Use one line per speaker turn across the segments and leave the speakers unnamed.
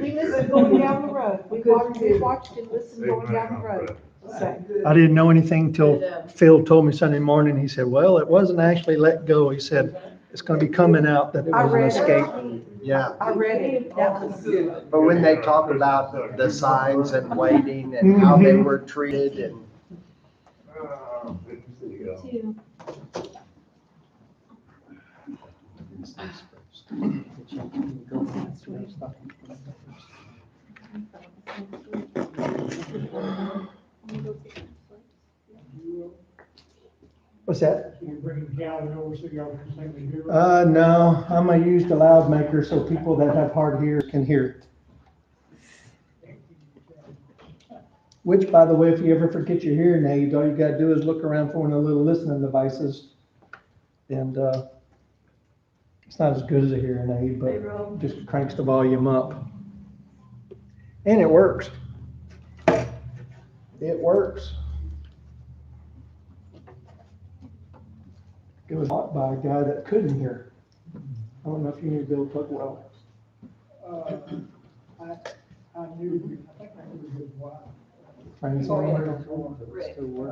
We listened going down the road. We watched and listened going down the road. So,
I didn't know anything till Phil told me Sunday morning. He said, well, it wasn't actually let go. He said, it's going to be coming out that it
I
was an
read
escape.
it.
Yeah,
I read it. That was good.
but when they talk about the signs and waiting and how they were treated and.
What's that?
Can you bring the calendar over so y'all can sing the hero?
No, I'm gonna use the loud maker so people that have hard ears can hear it. Which, by the way, if you ever forget your hearing aids, all you gotta do is look around for one of the little listening devices. And, it's not as good as a hearing aid, but just cranks the volume up. And it works. It works. It was bought by a guy that couldn't hear. I don't know if you knew Bill Tugwell.
I think I knew his wife.
Friends on there.
Didn't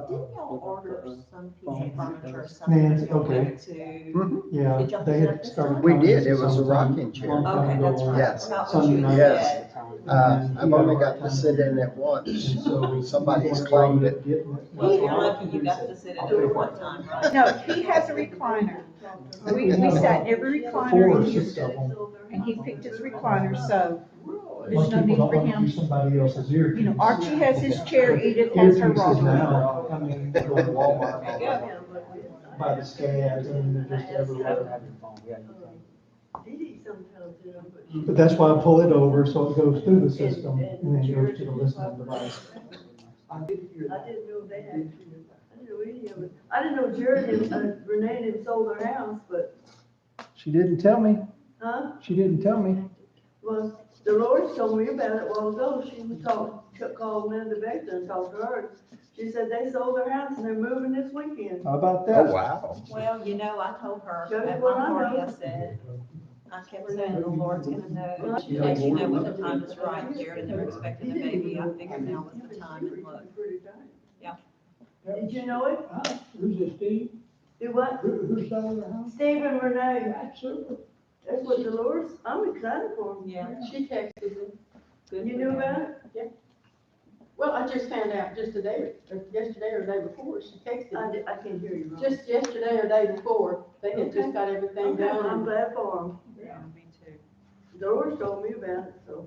y'all order some piece of furniture or
Nancy,
something? y'all
okay.
went to?
Yeah,
Did y'all
they
do that
had
this
started.
time?
We did, it was a
sometime-
rocking chair.
long time
Okay,
ago.
that's right.
Yes.
Not what you had
Yes.
said.
I've only got to sit in it once. Somebody's claimed it.
Well, you're lucky you got to sit in it one time, right?
No, he has a recliner. We sat in every recliner and used it. And he picked his recliner, so there's
Most
no
people
need
don't
for
want to use
him.
somebody else's ear.
You know, Archie has his chair, Edith has her
Earpieces
rocker.
now, I mean, go to Walmart, buy the scads, and they're just everywhere. But that's why I pull it over, so it goes through the system, and then goes to the listening device.
I didn't know they had, I didn't know any of it. I didn't know Jared and Renee had sold their house, but,
She didn't tell me,
huh?
she didn't tell me.
Well, Dolores told me about it a while ago. She was called Linda Beckton and talked to her. She said they sold their house and they're moving this weekend.
How about
Oh,
that?
wow.
Well, you know, I told her
Show you
at
what
my
I
party,
know.
I said, I kept saying the Lord's gonna know. She lets you know when the time is right. Jared never expected a baby. I figured now was the time and look. Yeah.
Did you know it?
Who's this, Steve?
Do what?
Who sold the house?
Steve and Renee.
That's super.
That's what Dolores, I'm excited for them.
Yeah.
She texted him.
Good
You
for
knew
them.
about it?
Well, I just found out just today, or yesterday or the day before, she texted me.
I can't hear you, Ron.
Just yesterday or day before, they had just got everything
Okay, well, I'm
done.
glad for them.
Yeah, me too.
Dolores told me about it, so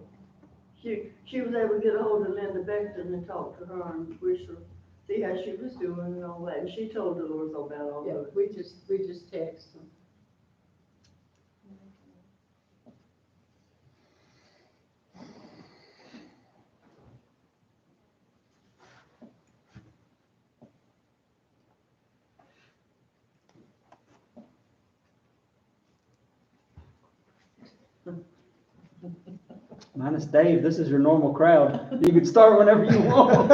she was able to get a hold of Linda Beckton and talk to her and wish her, see how she was doing and all that. And she told Dolores all about all
Yeah,
of it.
we just texted them.
Minus Dave, this is your normal crowd. You can start whenever you want.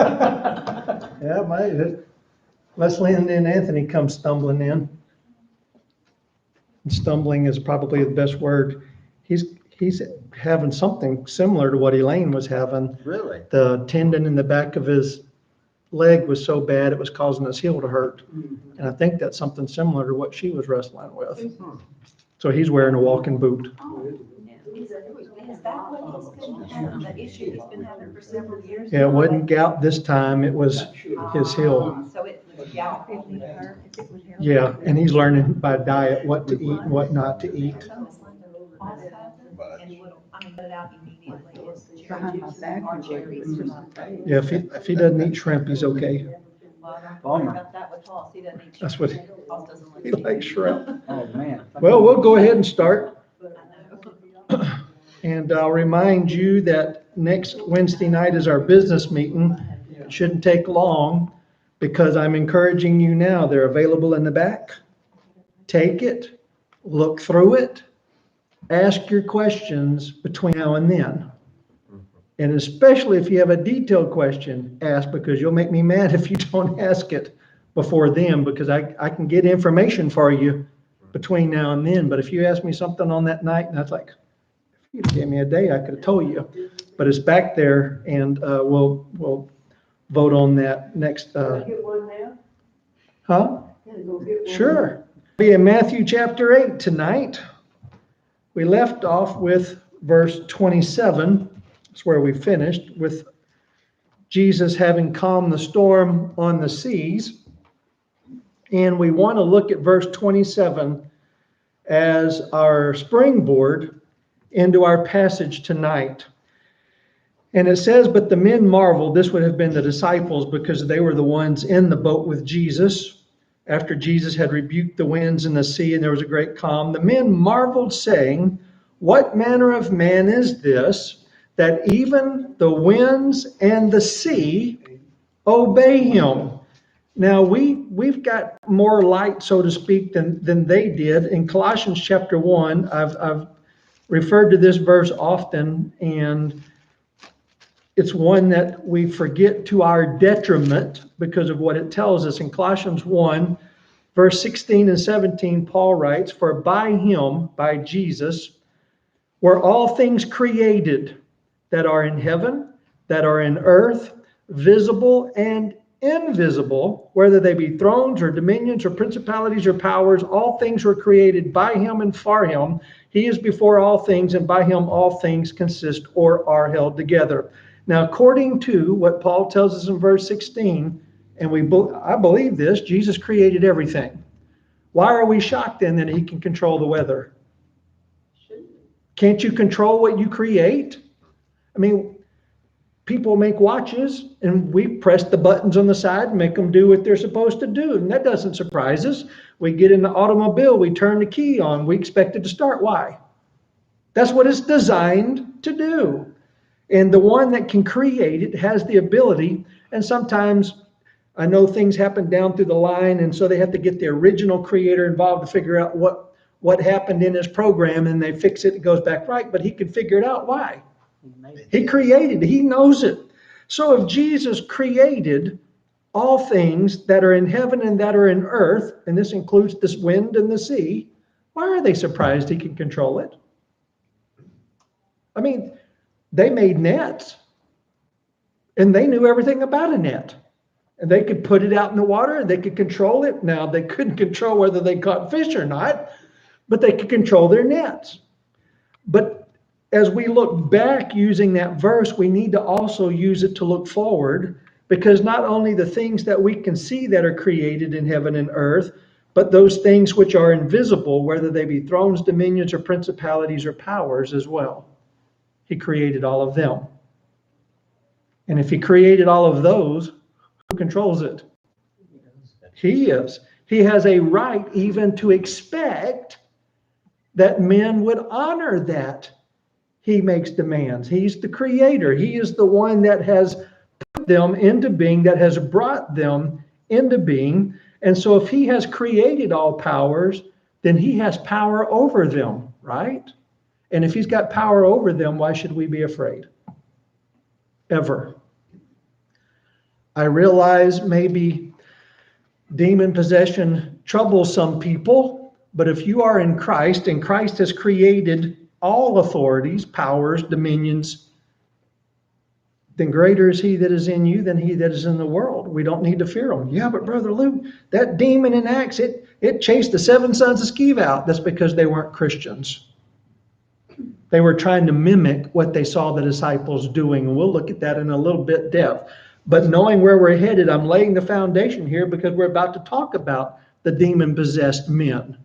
Yeah, unless Linda and Anthony come stumbling in. Stumbling is probably the best word. He's having something similar to what Elaine was having.
Really?
The tendon in the back of his leg was so bad it was causing his heel to hurt. And I think that's something similar to what she was wrestling with. So he's wearing a walking boot.
Is that what he's been having, the issue he's been having for several years?
Yeah, it wasn't gout this time, it was his heel.
So it was gout.
If it would hurt, if it would help.
Yeah, and he's learning by diet what to eat and what not to eat.
And will, I mean, put it out immediately. It's
Behind my back or cherries or something.
Yeah, if he doesn't eat shrimp, he's okay.
Well, don't worry about that with Hoss. He doesn't eat.
That's what
shrimp. Hoss doesn't like
he likes shrimp.
Oh, man.
Well, we'll go ahead and start.
I know.
And I'll remind you that next Wednesday night is our business meeting. It shouldn't take long because I'm encouraging you now. They're available in the back. Take it, look through it, ask your questions between now and then. And especially if you have a detailed question, ask, because you'll make me mad if you don't ask it before then, because I can get information for you between now and then. But if you ask me something on that night and that's like, you gave me a date, I could have told you. But it's back there, and we'll vote on that next.
Can I get one now?
Huh?
Can I go get one?
Sure. Be in Matthew chapter 8 tonight. We left off with verse 27. That's where we finished, with Jesus having calmed the storm on the seas. And we want to look at verse 27 as our springboard into our passage tonight. And it says, but the men marveled. This would have been the disciples, because they were the ones in the boat with Jesus after Jesus had rebuked the winds and the sea, and there was a great calm. The men marveled, saying, what manner of man is this, that even the winds and the sea obey him? Now, we've got more light, so to speak, than they did. In Colossians chapter 1, I've referred to this verse often, and it's one that we forget to our detriment because of what it tells us. In Colossians 1, verse 16 and 17, Paul writes, for by him, by Jesus, were all things created that are in heaven, that are in earth, visible and invisible, whether they be thrones or dominions or principalities or powers. All things were created by him and for him. He is before all things, and by him all things consist or are held together. Now, according to what Paul tells us in verse 16, and I believe this, Jesus created everything. Why are we shocked then that he can control the weather? Can't you control what you create? I mean, people make watches, and we press the buttons on the side and make them do what they're supposed to do. And that doesn't surprise us. We get in the automobile, we turn the key on, we expect it to start. Why? That's what it's designed to do. And the one that can create it has the ability, and sometimes I know things happen down through the line, and so they have to get the original creator involved to figure out what happened in his program, and they fix it, it goes back right, but he can figure it out. Why? He created it. He knows it. So if Jesus created all things that are in heaven and that are in earth, and this includes this wind and the sea, why are they surprised he can control it? I mean, they made nets, and they knew everything about a net. And they could put it out in the water, and they could control it. Now, they couldn't control whether they caught fish or not, but they could control their nets. But as we look back using that verse, we need to also use it to look forward, because not only the things that we can see that are created in heaven and earth, but those things which are invisible, whether they be thrones, dominions, or principalities or powers as well. He created all of them. And if he created all of those, who controls it? He is. He has a right even to expect that men would honor that. He makes demands. He's the creator. He is the one that has put them into being, that has brought them into being. And so if he has created all powers, then he has power over them, right? And if he's got power over them, why should we be afraid? Ever. I realize maybe demon possession troubles some people, but if you are in Christ, and Christ has created all authorities, powers, dominions, then greater is he that is in you than he that is in the world. We don't need to fear him. Yeah, but Brother Luke, that demon in Acts, it chased the 7 sons of Sceva out. That's because they weren't Christians. They were trying to mimic what they saw the disciples doing. And we'll look at that in a little bit depth. But knowing where we're headed, I'm laying the foundation here because we're about to talk about the demon-possessed men.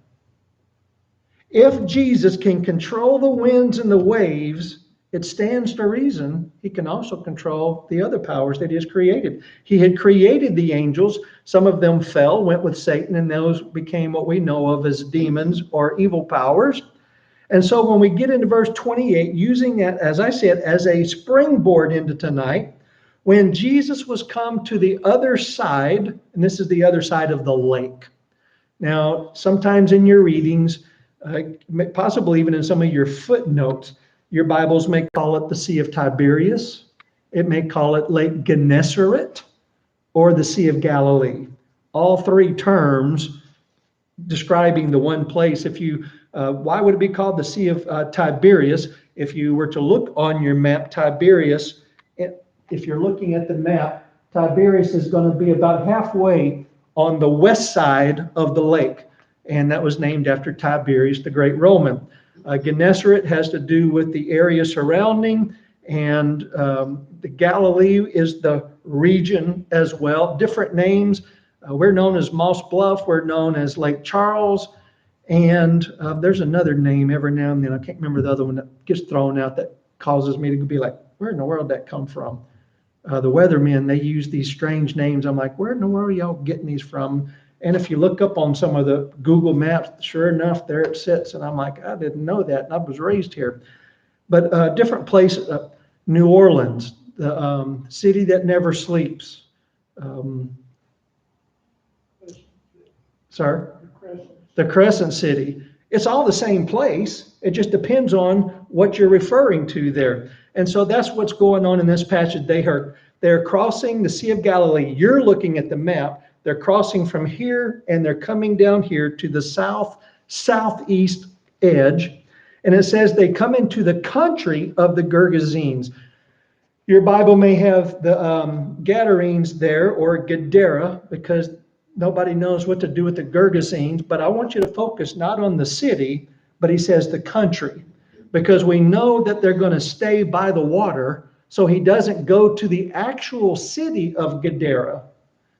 If Jesus can control the winds and the waves, it stands to reason he can also control the other powers that he has created. He had created the angels. Some of them fell, went with Satan, and those became what we know of as demons or evil powers. And so when we get into verse 28, using that, as I said, as a springboard into tonight, when Jesus was come to the other side, and this is the other side of the lake. Now, sometimes in your readings, possibly even in some of your footnotes, your Bibles may call it the Sea of Tiberias. It may call it Lake Gennesaret or the Sea of Galilee. All three terms describing the one place. Why would it be called the Sea of Tiberias? If you were to look on your map, Tiberias, if you're looking at the map, Tiberias is going to be about halfway on the west side of the lake. And that was named after Tiberius, the great Roman. Gennesaret has to do with the area surrounding, and the Galilee is the region as well. Different names. We're known as Moss Bluff. We're known as Lake Charles. And there's another name every now and then. I can't remember the other one that gets thrown out that causes me to be like, where in the world did that come from? The weathermen, they use these strange names. I'm like, where in the world are y'all getting these from? And if you look up on some of the Google Maps, sure enough, there it sits. And I'm like, I didn't know that. And I was raised here. But different places, New Orleans, the city that never sleeps. Sorry? The Crescent City. It's all the same place. It just depends on what you're referring to there. And so that's what's going on in this passage. They're crossing the Sea of Galilee. You're looking at the map. They're crossing from here and they're coming down here to the southeast edge. And it says they come into the country of the Gergesenes. Your Bible may have the Gadarenes there, or Gadara, because nobody knows what to do with the Gergesenes. But I want you to focus not on the city, but he says the country, because we know that they're going to stay by the water. So he doesn't go to the actual city of Gadara.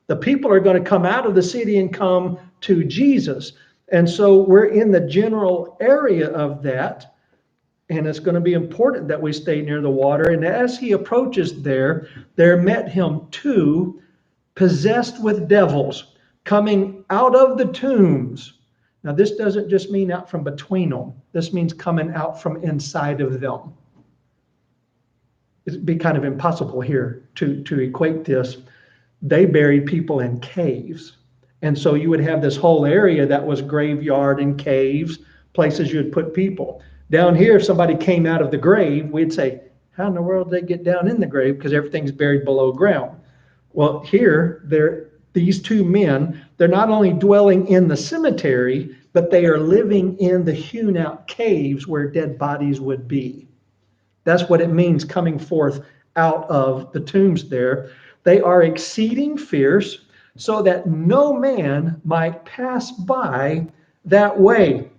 The people are going to come out of the city and come to Jesus. And so we're in the general area of that. And it's going to be important that we stay near the water. And as he approaches there met him two possessed with devils coming out of the tombs. Now, this doesn't just mean out from between them. This means coming out from inside of them. It'd be kind of impossible here to equate this. They buried people in caves. And so you would have this whole area that was graveyard and caves, places you would put people. Down here, if somebody came out of the grave, we'd say, how in the world did they get down in the grave? Because everything's buried below ground. Well, here, these two men, they're not only dwelling in the cemetery, but they are living in the hewn out caves where dead bodies would be. That's what it means coming forth out of the tombs there. They are exceeding fierce, so that no man might pass by that way.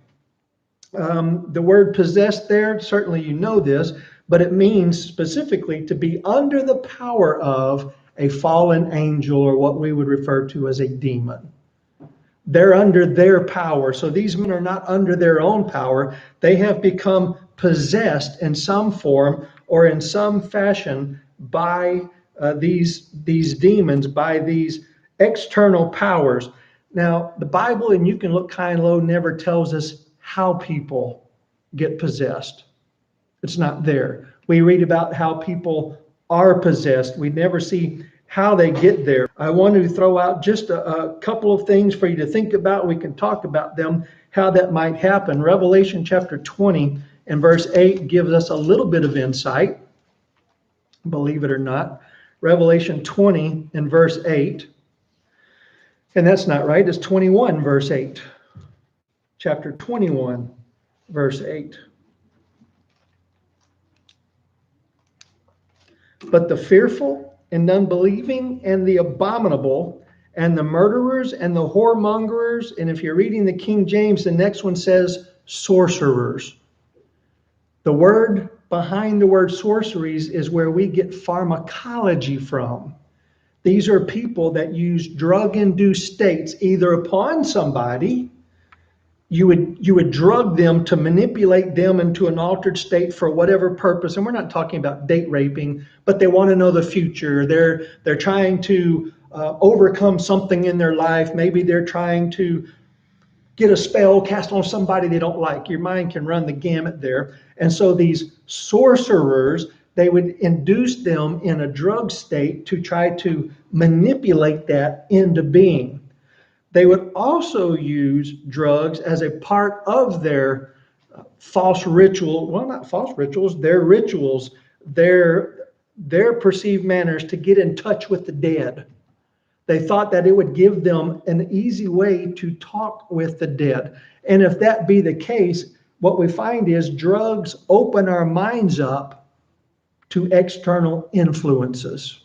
The word possessed there, certainly you know this, but it means specifically to be under the power of a fallen angel, or what we would refer to as a demon. They're under their power. So these men are not under their own power. They have become possessed in some form or in some fashion by these demons, by these external powers. Now, the Bible, and you can look high and low, never tells us how people get possessed. It's not there. We read about how people are possessed. We never see how they get there. I want to throw out just a couple of things for you to think about. We can talk about them, how that might happen. Revelation chapter 20 and verse 8 gives us a little bit of insight, believe it or not. Revelation 20 and verse 8. And that's not right. It's 21 verse 8. Chapter 21 verse 8. But the fearful and unbelieving and the abominable and the murderers and the whoremongers, and if you're reading the King James, the next one says sorcerers. The word behind the word sorceries is where we get pharmacology from. These are people that use drug-induced states either upon somebody. You would drug them to manipulate them into an altered state for whatever purpose. And we're not talking about date raping, but they want to know the future. They're trying to overcome something in their life. Maybe they're trying to get a spell cast on somebody they don't like. Your mind can run the gamut there. And so these sorcerers, they would induce them in a drug state to try to manipulate that into being. They would also use drugs as a part of their false ritual. Well, not false rituals, their rituals, their perceived manners to get in touch with the dead. They thought that it would give them an easy way to talk with the dead. And if that be the case, what we find is drugs open our minds up to external influences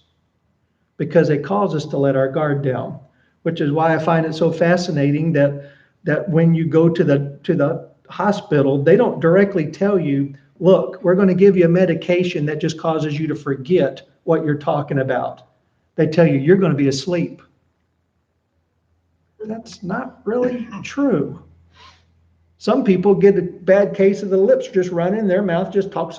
because they cause us to let our guard down, which is why I find it so fascinating that when you go to the hospital, they don't directly tell you, look, we're going to give you a medication that just causes you to forget what you're talking about. They tell you, you're going to be asleep. That's not really true. Some people get a bad case of the lips just running, their mouth just talks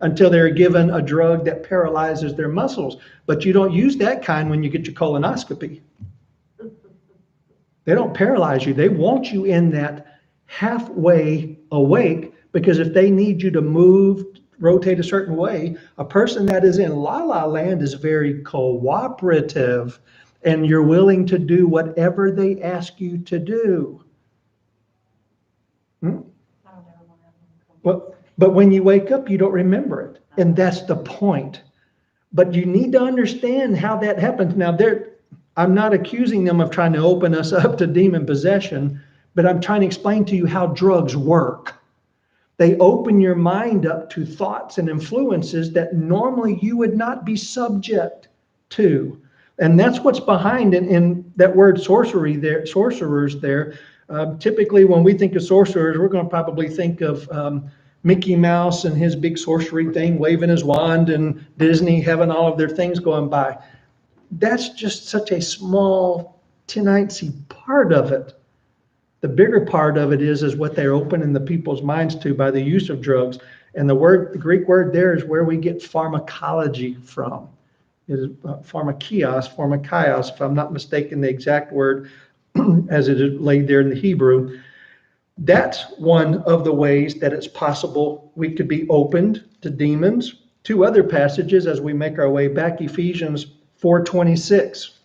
until they're given a drug that paralyzes their muscles. But you don't use that kind when you get your colonoscopy. They don't paralyze you. They want you in that halfway awake, because if they need you to move, rotate a certain way, a person that is in la-la land is very cooperative, and you're willing to do whatever they ask you to do. But when you wake up, you don't remember it. And that's the point. But you need to understand how that happens. Now, I'm not accusing them of trying to open us up to demon possession, but I'm trying to explain to you how drugs work. They open your mind up to thoughts and influences that normally you would not be subject to. And that's what's behind in that word sorcerers there. Typically, when we think of sorcerers, we're going to probably think of Mickey Mouse and his big sorcery thing, waving his wand, and Disney having all of their things going by. That's just such a small, teensy part of it. The bigger part of it is what they're opening the people's minds to by the use of drugs. And the Greek word there is where we get pharmacology from. It is pharmakaios, if I'm not mistaken, the exact word as it is laid there in the Hebrew. That's one of the ways that it's possible we could be opened to demons. Two other passages as we make our way back, Ephesians 4:26.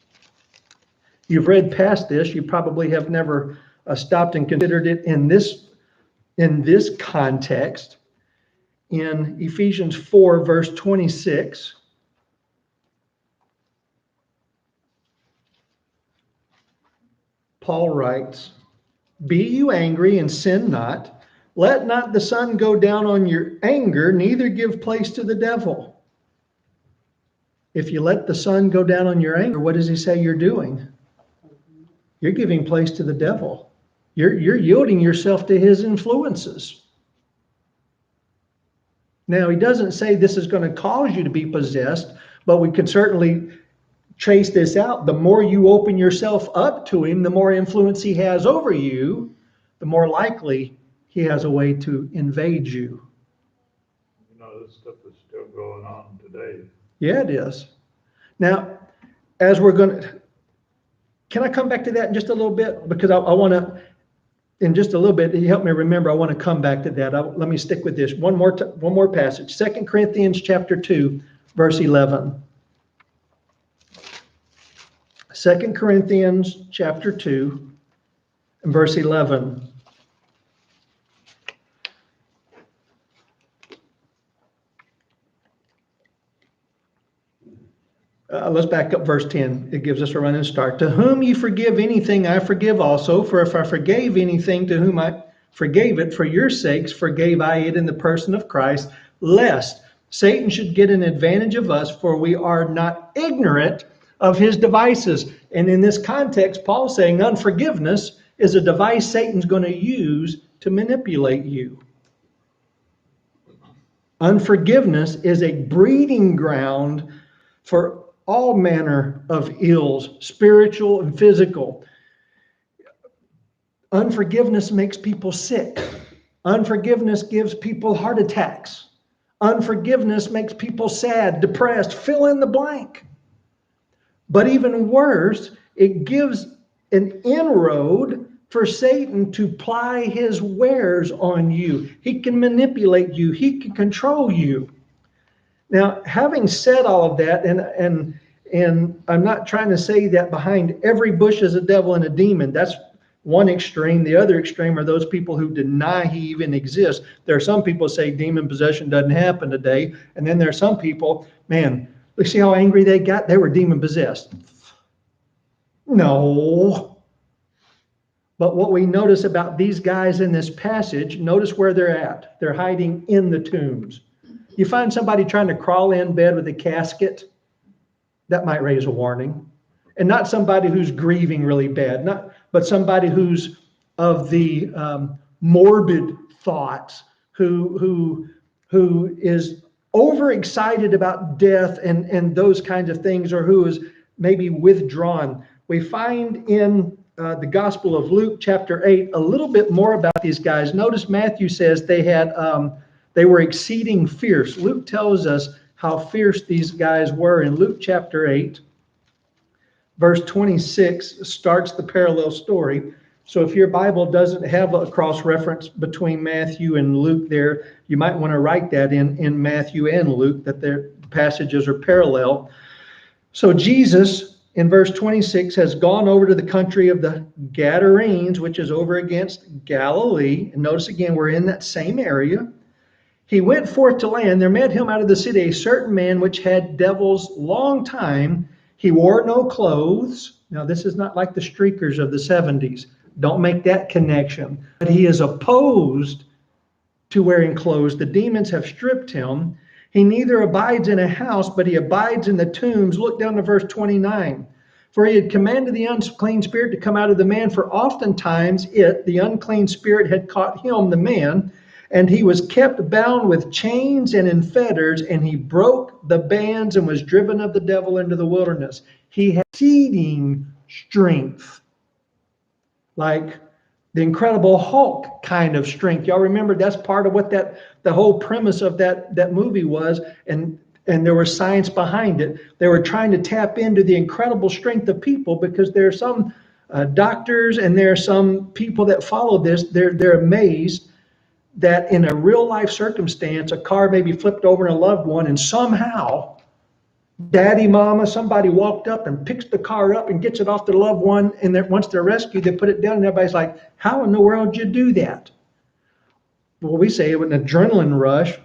You've read past this. You probably have never stopped and considered it in this context. In Ephesians 4, verse 26, Paul writes, "Be you angry and sin not. Let not the sun go down on your anger, neither give place to the devil." If you let the sun go down on your anger, what does he say you're doing? You're giving place to the devil. You're yielding yourself to his influences. Now, he doesn't say this is going to cause you to be possessed, but we can certainly trace this out. The more you open yourself up to him, the more influence he has over you, the more likely he has a way to invade you.
You know, this stuff is still going on today.
Yeah, it is. Now, as we're going to, can I come back to that in just a little bit? Because I want to, in just a little bit, you help me remember, I want to come back to that. Let me stick with this. One more passage. 2 Corinthians chapter 2, verse 11. 2 Corinthians chapter 2 and verse 11. Let's back up verse 10. It gives us a running start. "To whom you forgive anything, I forgive also. For if I forgave anything to whom I forgave it, for your sakes forgave I it in the person of Christ, lest Satan should get an advantage of us, for we are not ignorant of his devices." And in this context, Paul's saying unforgiveness is a device Satan's going to use to manipulate you. Unforgiveness is a breeding ground for all manner of ills, spiritual and physical. Unforgiveness makes people sick. Unforgiveness gives people heart attacks. Unforgiveness makes people sad, depressed, fill in the blank. But even worse, it gives an inroad for Satan to ply his wares on you. He can manipulate you. He can control you. Now, having said all of that, and I'm not trying to say that behind every bush is a devil and a demon. That's one extreme. The other extreme are those people who deny he even exists. There are some people who say demon possession doesn't happen today. And then there are some people, man, look, see how angry they got? They were demon possessed. No. But what we notice about these guys in this passage, notice where they're at. They're hiding in the tombs. You find somebody trying to crawl in bed with a casket, that might raise a warning. And not somebody who's grieving really bad, but somebody who's of the morbid thoughts, who is overexcited about death and those kinds of things, or who is maybe withdrawn. We find in the Gospel of Luke, chapter 8, a little bit more about these guys. Notice Matthew says they were exceeding fierce. Luke tells us how fierce these guys were in Luke chapter 8. Verse 26 starts the parallel story. So if your Bible doesn't have a cross-reference between Matthew and Luke there, you might want to write that in Matthew and Luke, that their passages are parallel. So Jesus, in verse 26, has gone over to the country of the Gadarenes, which is over against Galilee. And notice again, we're in that same area. He went forth to land. There met him out of the city a certain man which had devils long time. He wore no clothes. Now, this is not like the streakers of the 70s. Don't make that connection. But he is opposed to wearing clothes. The demons have stripped him. He neither abides in a house, but he abides in the tombs. Look down to verse 29. For he had commanded the unclean spirit to come out of the man, for oftentimes the unclean spirit, had caught him, the man, and he was kept bound with chains and in fetters, and he broke the bands and was driven of the devil into the wilderness. He had exceeding strength, like the Incredible Hulk kind of strength. Y'all remember that's part of what the whole premise of that movie was, and there was science behind it. They were trying to tap into the incredible strength of people, because there are some doctors and there are some people that follow this. They're amazed that in a real life circumstance, a car may be flipped over in a loved one, and somehow daddy, mama, somebody walked up and picks the car up and gets it off the loved one, and once they're rescued, they put it down, and everybody's like, how in the world did you do that? Well, we say it was an adrenaline rush.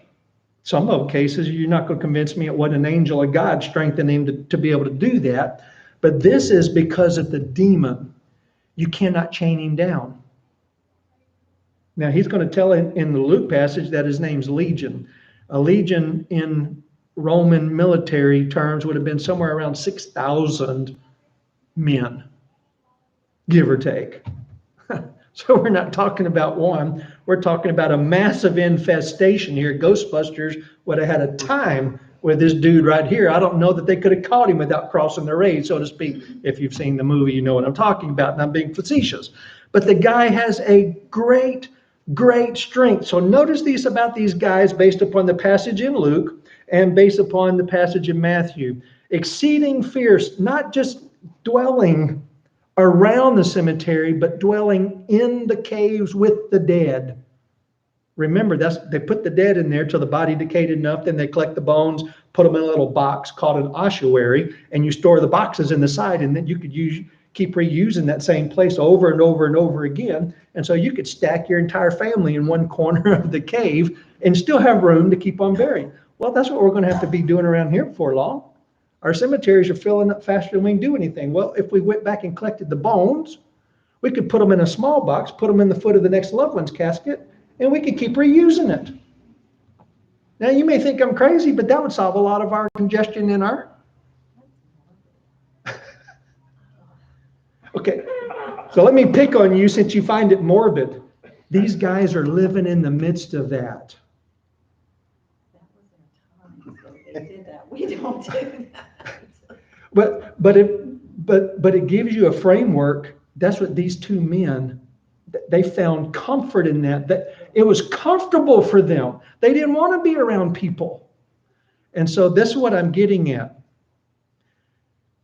Some of the cases, you're not going to convince me it wasn't an angel of God strengthening him to be able to do that. But this is because of the demon. You cannot chain him down. Now, he's going to tell in the Luke passage that his name's Legion. A legion in Roman military terms would have been somewhere around 6,000 men, give or take. So we're not talking about one. We're talking about a massive infestation here. Ghostbusters would have had a time with this dude right here. I don't know that they could have caught him without crossing the raid, so to speak. If you've seen the movie, you know what I'm talking about, and I'm being facetious. But the guy has a great strength. So notice these about these guys based upon the passage in Luke and based upon the passage in Matthew. Exceeding fierce, not just dwelling around the cemetery, but dwelling in the caves with the dead. Remember, they put the dead in there till the body decayed enough, then they collect the bones, put them in a little box called an ossuary, and you store the boxes in the side, and then you could keep reusing that same place over and over and over again. And so you could stack your entire family in one corner of the cave and still have room to keep on burying. Well, that's what we're going to have to be doing around here before long. Our cemeteries are filling up faster than we can do anything. Well, if we went back and collected the bones, we could put them in a small box, put them in the foot of the next loved one's casket, and we could keep reusing it. Now, you may think I'm crazy, but that would solve a lot of our congestion in our... Okay, so let me pick on you since you find it morbid. These guys are living in the midst of that.
That was their time, so they did that. We don't do that.
But it gives you a framework. That's what these two men, they found comfort in that it was comfortable for them. They didn't want to be around people. And so this is what I'm getting at.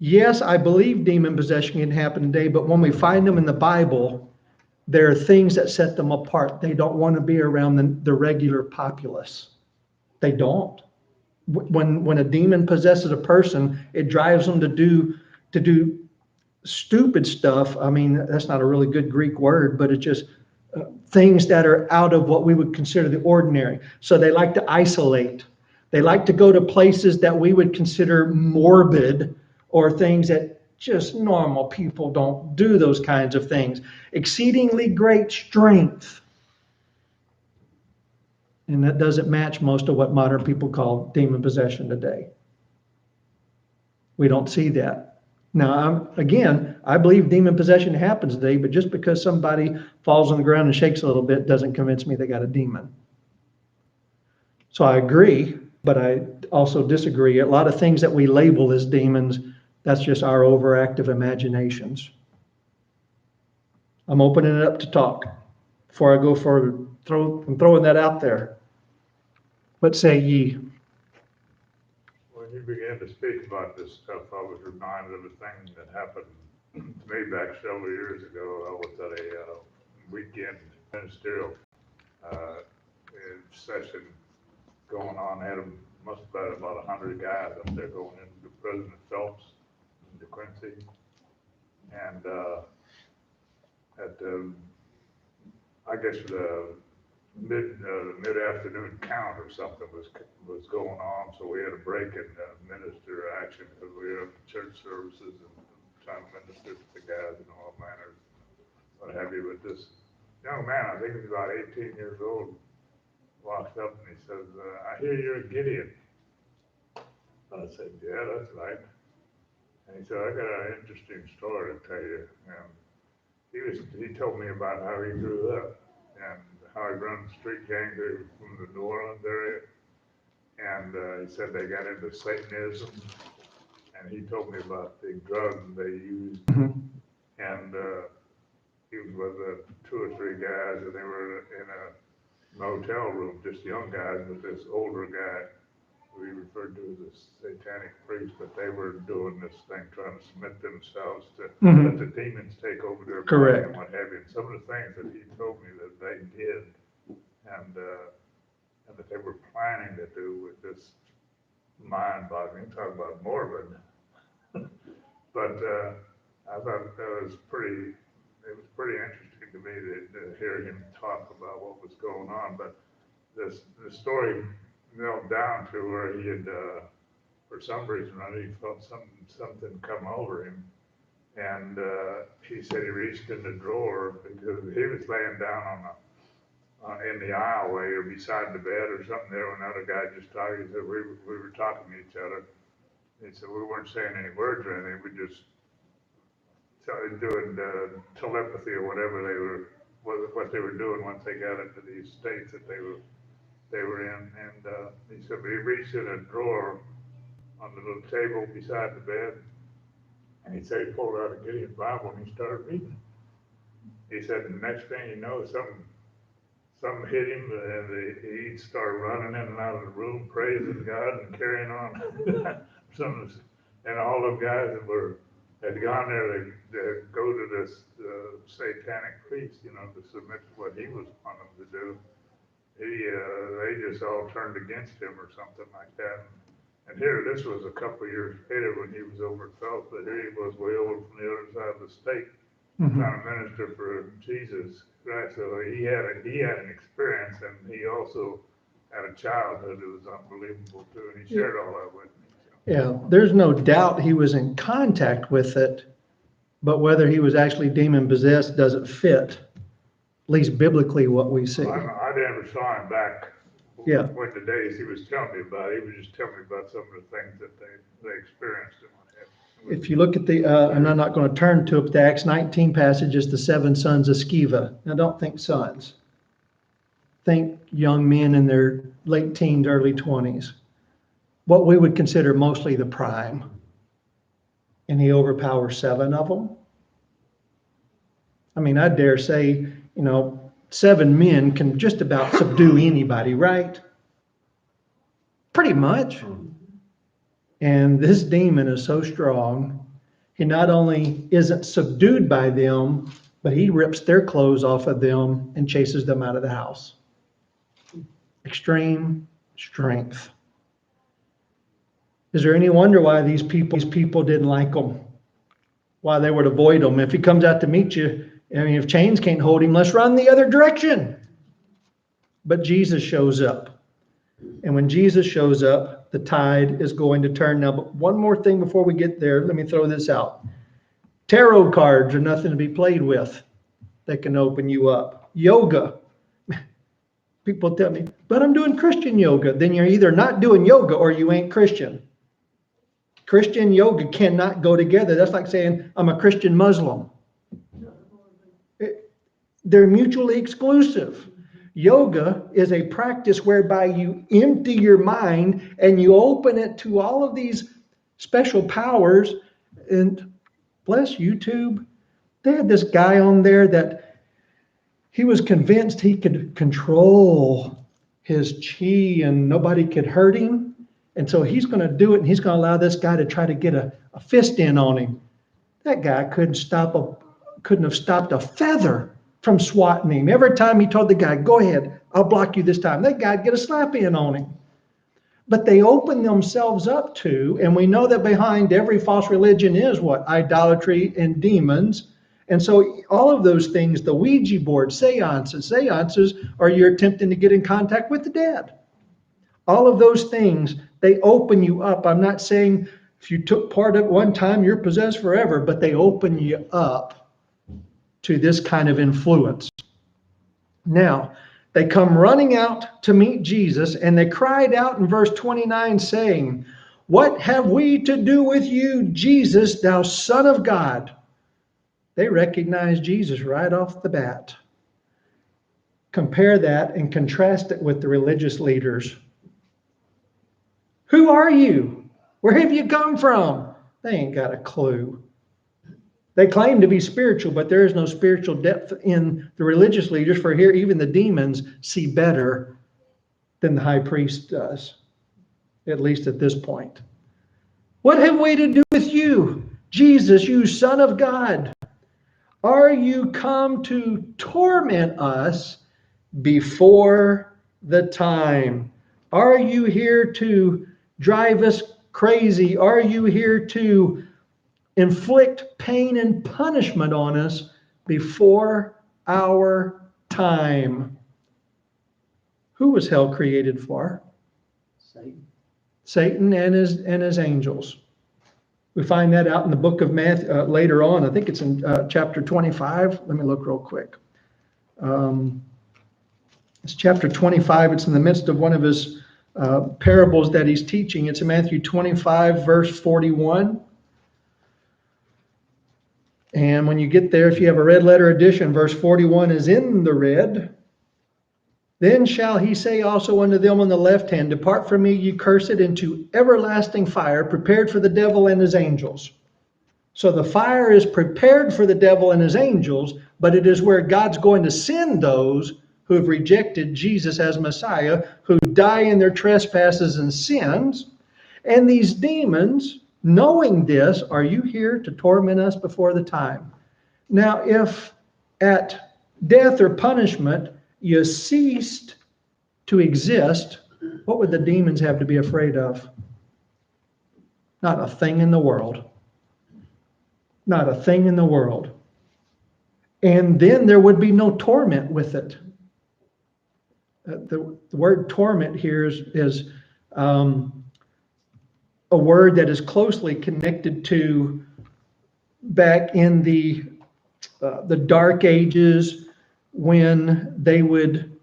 Yes, I believe demon possession can happen today, but when we find them in the Bible, there are things that set them apart. They don't want to be around the regular populace. They don't. When a demon possesses a person, it drives them to do stupid stuff. I mean, that's not a really good Greek word, but it's just things that are out of what we would consider the ordinary. So they like to isolate. They like to go to places that we would consider morbid, or things that Just normal people don't do those kinds of things. Exceedingly great strength. And that doesn't match most of what modern people call demon possession today. We don't see that. Now, I believe demon possession happens today, but just because somebody falls on the ground and shakes a little bit doesn't convince me they got a demon. So I agree, but I also disagree. A lot of things that we label as demons, that's just our overactive imaginations. I'm opening it up to talk. Before I go further, I'm throwing that out there. What say ye?
When you began to speak about this stuff, I was reminded of a thing that happened to me back several years ago. I was at a weekend ministerial session going on. Must have been about 100 guys up there going into President Phelps in DeQuincy. And I guess the mid-afternoon count or something was going on, so we had a break in minister action because we were at church services and trying to minister to the guys and all manners, what have you. But this young man, I think he was about 18 years old, walked up and he says, "I hear you're a Gideon." I said, "Yeah, that's right." And he said, "I got an interesting story to tell you." And he told me about how he grew up and how he run street gangs from the New Orleans area. And he said they got into Satanism. And he told me about the drugs they used. And he was with 2 or 3 guys, and they were in a motel room, just young guys, with this older guy we referred to as a satanic priest, but they were doing this thing, trying to submit themselves to let the demons take over their body and what have you. And some of the things that he told me that they did, and that they were planning to do with this mind-boggling, talk about morbid. But I thought it was pretty interesting to me to hear him talk about what was going on. But the story knelt down to where he had, for some reason, he felt something come over him. And he said he reached in the drawer because he was laying down in the aisleway or beside the bed or something there when another guy just talked. He said, we were talking to each other. He said, we weren't saying any words or anything. We just started doing telepathy or whatever what they were doing once they got into these states that they were in. And he said, he reached in a drawer on the little table beside the bed, and he said he pulled out a Gideon Bible and he started reading. He said the next thing you know, something hit him, and he started running in and out of the room, praising God and carrying on. And all the guys that had gone there to go to this satanic priest, to submit to what he was wanting them to do. They just all turned against him or something like that. And here, this was a couple of years later when he was over at Phelps, but here he was way over from the other side of the state, trying to minister for Jesus Christ. So he had an experience, and he also had a childhood that was unbelievable too, and he shared all that with me. So.
Yeah, there's no doubt he was in contact with it, but whether he was actually demon possessed doesn't fit. At least biblically what we see.
I never saw him back when the days he was telling me about. He was just telling me about some of the things that they experienced and what happened.
If you look at and I'm not going to turn to it, but the Acts 19 passage is the 7 sons of Sceva. Now don't think sons. Think young men in their late teens, early 20s. What we would consider mostly the prime. And he overpowers 7 of them. I mean, I dare say, 7 men can just about subdue anybody, right? Pretty much. And this demon is so strong, he not only isn't subdued by them, but he rips their clothes off of them and chases them out of the house. Extreme strength. Is there any wonder why these people didn't like him? Why they would avoid him? If he comes out to meet you, if chains can't hold him, let's run the other direction. But Jesus shows up. And when Jesus shows up, the tide is going to turn. Now, but one more thing before we get there, let me throw this out. Tarot cards are nothing to be played with. They can open you up. Yoga. People tell me, but I'm doing Christian yoga. Then you're either not doing yoga or you ain't Christian. Christian yoga cannot go together. That's like saying I'm a Christian Muslim. They're mutually exclusive. Yoga is a practice whereby you empty your mind and you open it to all of these special powers. And bless YouTube, they had this guy on there that he was convinced he could control his chi and nobody could hurt him. And so he's going to do it, and he's going to allow this guy to try to get a fist in on him. That guy couldn't have stopped a feather from swatting him. Every time he told the guy, go ahead, I'll block you this time, that guy'd get a slap in on him. But they open themselves up to, and we know that behind every false religion is what? Idolatry and demons. And so all of those things, the Ouija board, seances are you're attempting to get in contact with the dead. All of those things, they open you up. I'm not saying if you took part at one time, you're possessed forever, but they open you up to this kind of influence. Now, they come running out to meet Jesus, and they cried out in verse 29 saying, what have we to do with you, Jesus, thou Son of God? They recognize Jesus right off the bat. Compare that and contrast it with the religious leaders. Who are you? Where have you come from? They ain't got a clue. They claim to be spiritual, but there is no spiritual depth in the religious leaders, for here even the demons see better than the high priest does, at least at this point. What have we to do with you, Jesus, you Son of God? Are you come to torment us before the time? Are you here to drive us crazy? Are you here to inflict pain and punishment on us before our time? Who was hell created for? Satan and his angels. We find that out in the book of Matthew later on. I think it's in chapter 25. Let me look real quick. It's chapter 25. It's in the midst of one of his parables that he's teaching. It's in Matthew 25, verse 41. And when you get there, if you have a red letter edition, verse 41 is in the red. Then shall he say also unto them on the left hand, depart from me, ye cursed, into everlasting fire, prepared for the devil and his angels. So the fire is prepared for the devil and his angels, but it is where God's going to send those who have rejected Jesus as Messiah, who die in their trespasses and sins. And these demons, knowing this, are you here to torment us before the time? Now, if at death or punishment you ceased to exist, what would the demons have to be afraid of? Not a thing in the world. Not a thing in the world. And then there would be no torment with it. The word torment here is a word that is closely connected to back in the Dark Ages, when they would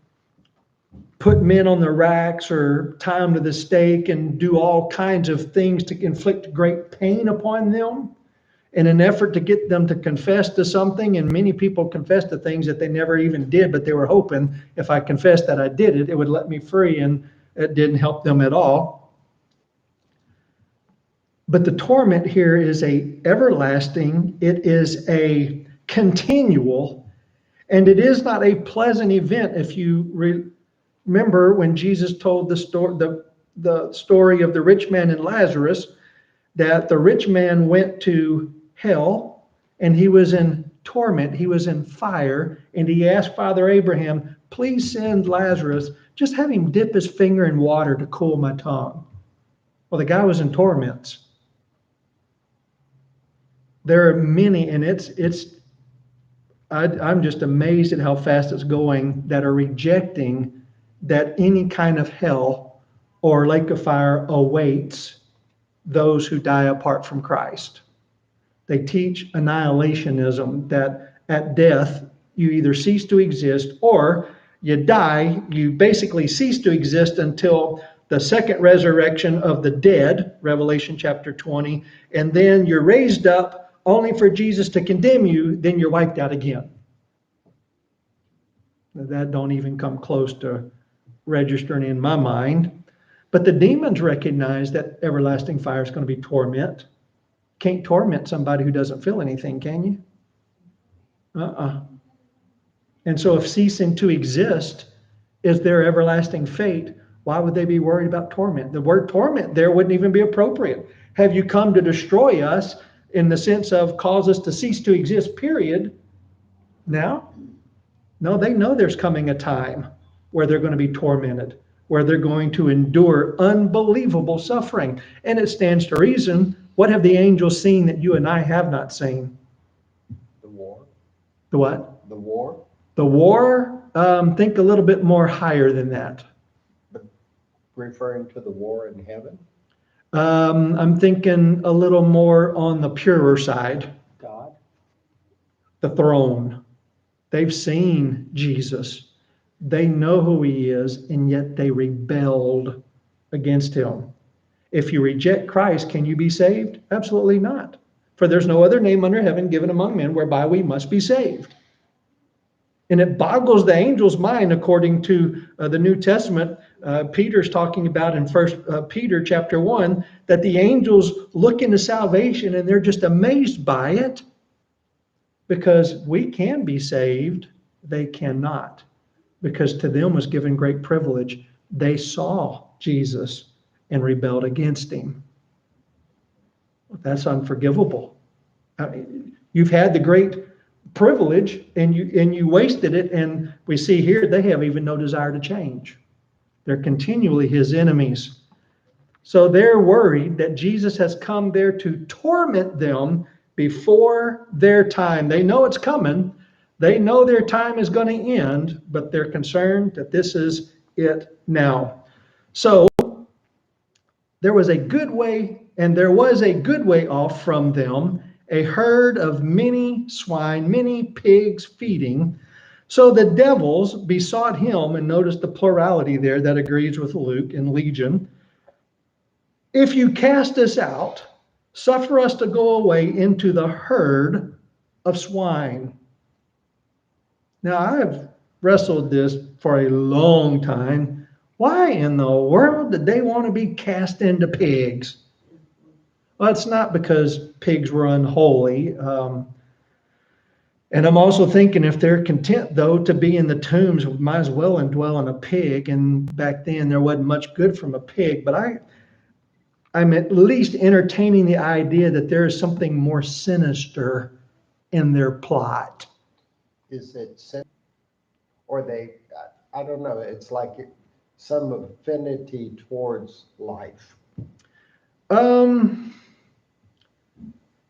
put men on the racks or tie them to the stake and do all kinds of things to inflict great pain upon them in an effort to get them to confess to something. And many people confess to things that they never even did, but they were hoping if I confessed that I did it, it would let me free, and it didn't help them at all. But the torment here is a everlasting, it is a continual, and it is not a pleasant event. If you remember when Jesus told the story of the rich man and Lazarus, that the rich man went to hell and he was in torment, he was in fire, and he asked Father Abraham, please send Lazarus, just have him dip his finger in water to cool my tongue. Well, the guy was in torments. There are many, and I'm just amazed at how fast it's going, that are rejecting that any kind of hell or lake of fire awaits those who die apart from Christ. They teach annihilationism, that at death, you either cease to exist or you die. You basically cease to exist until the second resurrection of the dead, Revelation chapter 20, and then you're raised up only for Jesus to condemn you, then you're wiped out again. That don't even come close to registering in my mind. But the demons recognize that everlasting fire is going to be torment. Can't torment somebody who doesn't feel anything, can you? And so if ceasing to exist is their everlasting fate, why would they be worried about torment? The word torment there wouldn't even be appropriate. Have you come to destroy us in the sense of cause us to cease to exist, period? Now? No, they know there's coming a time where they're going to be tormented, where they're going to endure unbelievable suffering. And it stands to reason, what have the angels seen that you and I have not seen?
The war.
The what?
The war.
The war, think a little bit more higher than that.
Referring to the war in heaven?
I'm thinking a little more on the purer side.
God.
The throne. They've seen Jesus. They know who he is, and yet they rebelled against him. If you reject Christ, can you be saved? Absolutely not. For there's no other name under heaven given among men whereby we must be saved. And it boggles the angel's mind, according to the New Testament. Peter's talking about in 1 Peter chapter 1, that the angels look into salvation and they're just amazed by it. Because we can be saved, they cannot. Because to them was given great privilege. They saw Jesus and rebelled against him. That's unforgivable. I mean, you've had the great privilege and you wasted it, and we see here they have even no desire to change. They're continually his enemies. So they're worried that Jesus has come there to torment them before their time. They know it's coming. They know their time is going to end, but they're concerned that this is it now. So there was a good way, and there was a good way off from them, a herd of many swine, many pigs feeding. So the devils besought him, and notice the plurality there that agrees with Luke and Legion. If you cast us out, suffer us to go away into the herd of swine. Now, I have wrestled this for a long time. Why in the world did they want to be cast into pigs? Well, it's not because pigs were unholy. And I'm also thinking if they're content, though, to be in the tombs, might as well indwell in a pig. And back then, there wasn't much good from a pig. But I'm at least entertaining the idea that there is something more sinister in their plot.
Is it sin? Or I don't know, it's like some affinity towards life.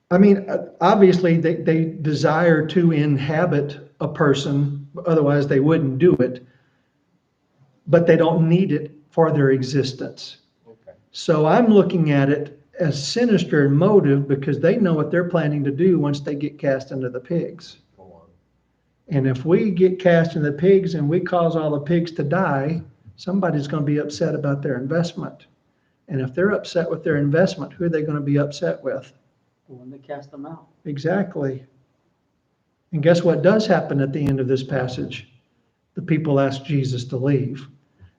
I mean, obviously they desire to inhabit a person, otherwise they wouldn't do it. But they don't need it for their existence.
Okay.
So I'm looking at it as sinister in motive because they know what they're planning to do once they get cast into the pigs.
Go on.
And if we get cast into the pigs and we cause all the pigs to die, somebody's going to be upset about their investment. And if they're upset with their investment, who are they going to be upset with?
The one that cast them out.
Exactly. And guess what does happen at the end of this passage? The people ask Jesus to leave.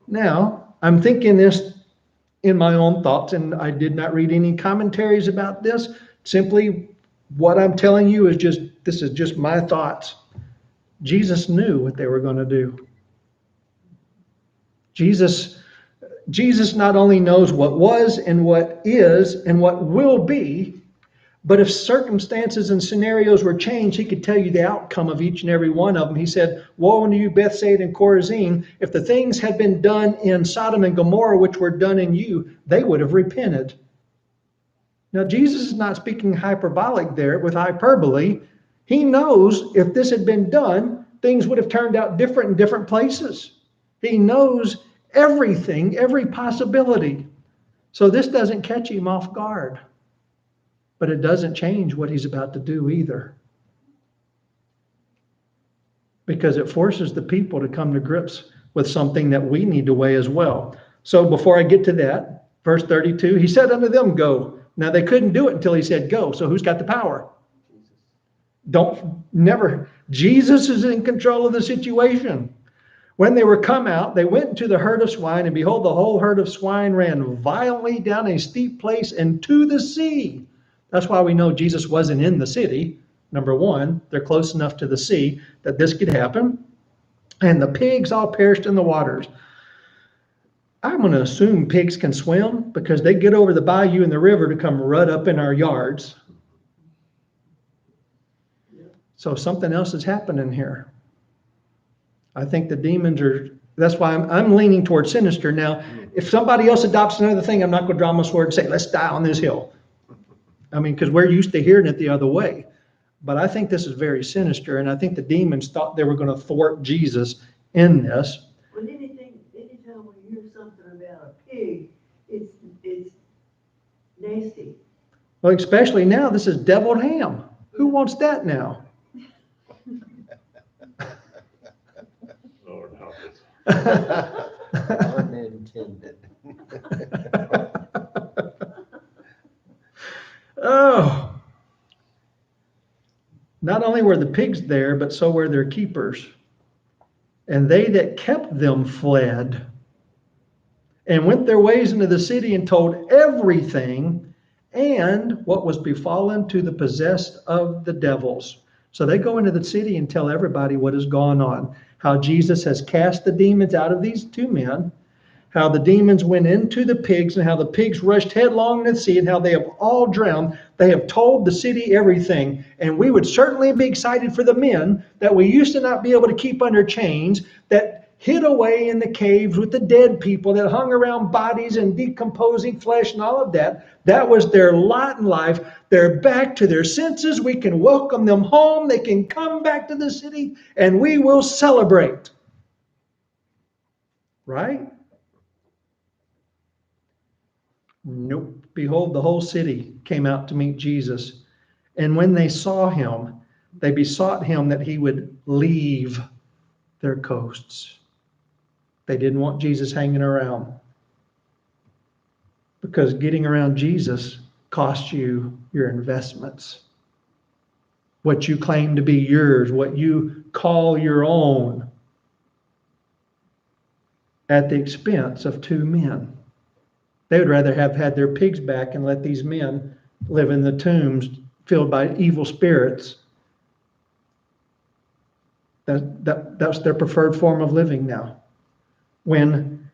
Now, I'm thinking this in my own thoughts, and I did not read any commentaries about this. Simply, what I'm telling you is this is just my thoughts. Jesus knew what they were going to do. Jesus not only knows what was and what is and what will be, but if circumstances and scenarios were changed, he could tell you the outcome of each and every one of them. He said, woe unto you, Bethsaida and Chorazin. If the things had been done in Sodom and Gomorrah, which were done in you, they would have repented. Now, Jesus is not speaking hyperbolic there with hyperbole. He knows if this had been done, things would have turned out different in different places. He knows everything, every possibility. So this doesn't catch him off guard. But it doesn't change what he's about to do either. Because it forces the people to come to grips with something that we need to weigh as well. So before I get to that, verse 32, he said unto them, go. Now they couldn't do it until he said go. So who's got the power? Jesus is in control of the situation. When they were come out, they went into the herd of swine, and behold, the whole herd of swine ran violently down a steep place into the sea. That's why we know Jesus wasn't in the city. Number one, they're close enough to the sea that this could happen. And the pigs all perished in the waters. I'm going to assume pigs can swim because they get over the bayou and the river to come right up in our yards. So something else is happening here. I think the demons that's why I'm leaning towards sinister. Now, if somebody else adopts another thing, I'm not going to draw my sword and say, let's die on this hill. I mean, because we're used to hearing it the other way. But I think this is very sinister, and I think the demons thought they were going to thwart Jesus in this.
Well, anytime we hear something about a pig, it's nasty.
Well, especially now, this is deviled ham. Who wants that now?
Lord help us.
Unintended.
Oh. Not only were the pigs there, but so were their keepers. And they that kept them fled and went their ways into the city and told everything and what was befallen to the possessed of the devils. So they go into the city and tell everybody what has gone on. How Jesus has cast the demons out of these two men. How the demons went into the pigs and how the pigs rushed headlong into the sea and how they have all drowned. They have told the city everything. And we would certainly be excited for the men that we used to not be able to keep under chains, that hid away in the caves with the dead people, that hung around bodies and decomposing flesh and all of that. That was their lot in life. They're back to their senses. We can welcome them home. They can come back to the city and we will celebrate. Right? Nope. Behold, the whole city came out to meet Jesus. And when they saw him, they besought him that he would leave their coasts. They didn't want Jesus hanging around. Because getting around Jesus costs you your investments. What you claim to be yours, what you call your own, at the expense of two men. They would rather have had their pigs back and let these men live in the tombs filled by evil spirits. That's their preferred form of living now. When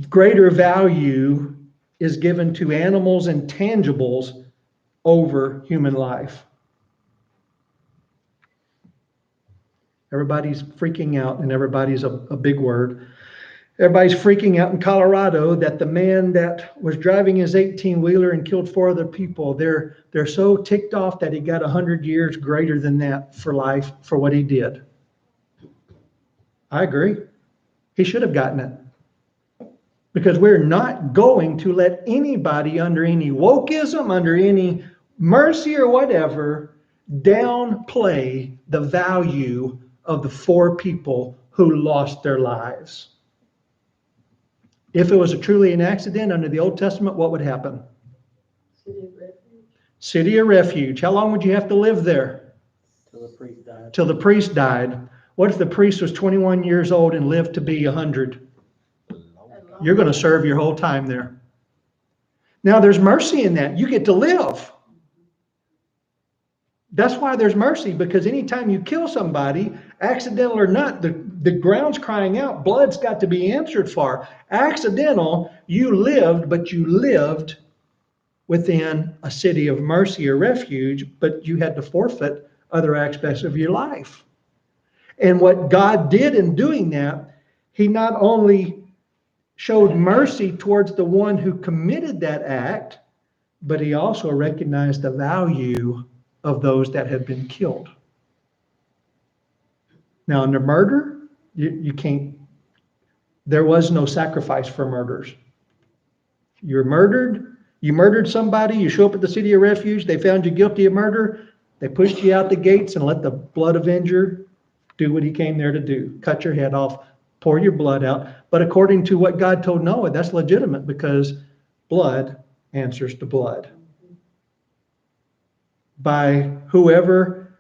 greater value is given to animals and tangibles over human life. Everybody's freaking out, and everybody's a big word. Everybody's freaking out in Colorado that the man that was driving his 18-wheeler and killed 4 other people, they're so ticked off that he got 100 years greater than that for life for what he did. I agree. He should have gotten it. Because we're not going to let anybody under any wokeism, under any mercy or whatever, downplay the value of the 4 people who lost their lives. If it was truly an accident under the Old Testament, what would happen?
City of Refuge.
City of refuge. How long would you have to live there?
Till the priest died.
Till the priest died. What if the priest was 21 years old and lived to be 100? You're going to serve your whole time there. Now, there's mercy in that. You get to live. That's why there's mercy, because anytime you kill somebody, accidental or not, the ground's crying out. Blood's got to be answered for. Accidental, you lived, but you lived within a city of mercy or refuge, but you had to forfeit other aspects of your life. And what God did in doing that, he not only showed mercy towards the one who committed that act, but he also recognized the value of those that had been killed. Now, under murder, you can't, there was no sacrifice for murders. You're murdered, You murdered somebody, you show up at the city of refuge, they found you guilty of murder, they pushed you out the gates and let the blood avenger do what he came there to do. Cut your head off, pour your blood out. But according to what God told Noah, that's legitimate because blood answers to blood. By whoever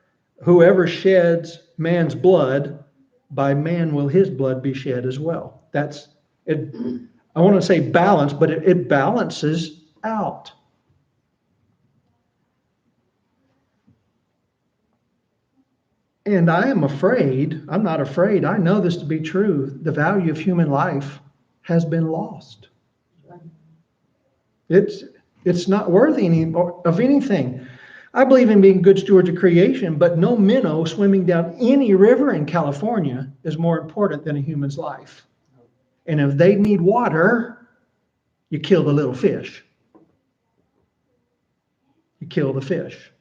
sheds man's blood, by man will his blood be shed as well. That's it. I want to say balance, but it balances out. And I am afraid, I'm not afraid, I know this to be true, the value of human life has been lost. It's not worthy anymore of anything. I believe in being good stewards of creation, but no minnow swimming down any river in California is more important than a human's life. And if they need water, you kill the little fish. You kill the fish.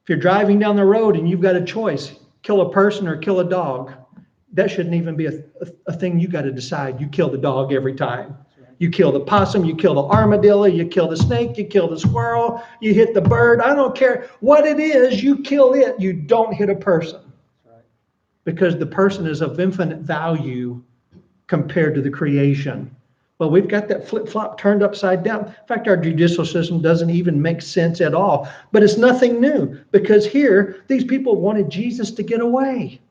If you're driving down the road and you've got a choice, kill a person or kill a dog, that shouldn't even be a thing you got to decide. You kill the dog every time. You kill the possum, you kill the armadillo, you kill the snake, you kill the squirrel, you hit the bird. I don't care what it is, you kill it. You don't hit a person. Because the person is of infinite value compared to the creation. But we've got that flip-flop turned upside down. In fact, our judicial system doesn't even make sense at all. But it's nothing new, because here, these people wanted Jesus to get away.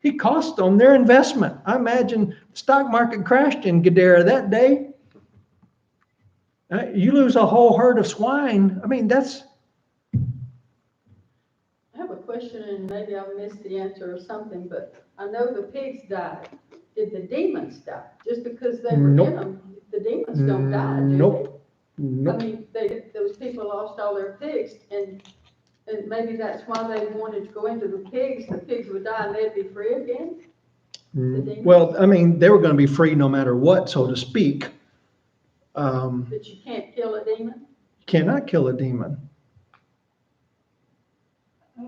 He cost them their investment. I imagine the stock market crashed in Gadara that day. You lose a whole herd of swine. I mean, that's...
I have a question, and maybe I missed the answer or something, but I know the pigs died. Did the demons die? Just because they were
Nope.
in them, the demons don't die, do they?
Nope.
I
Nope.
mean, those people lost all their pigs, and maybe that's why they wanted to go into the pigs would die and they'd be free again?
Well, I mean, they were going to be free no matter what, so to speak.
But you can't kill a demon?
Cannot kill a demon.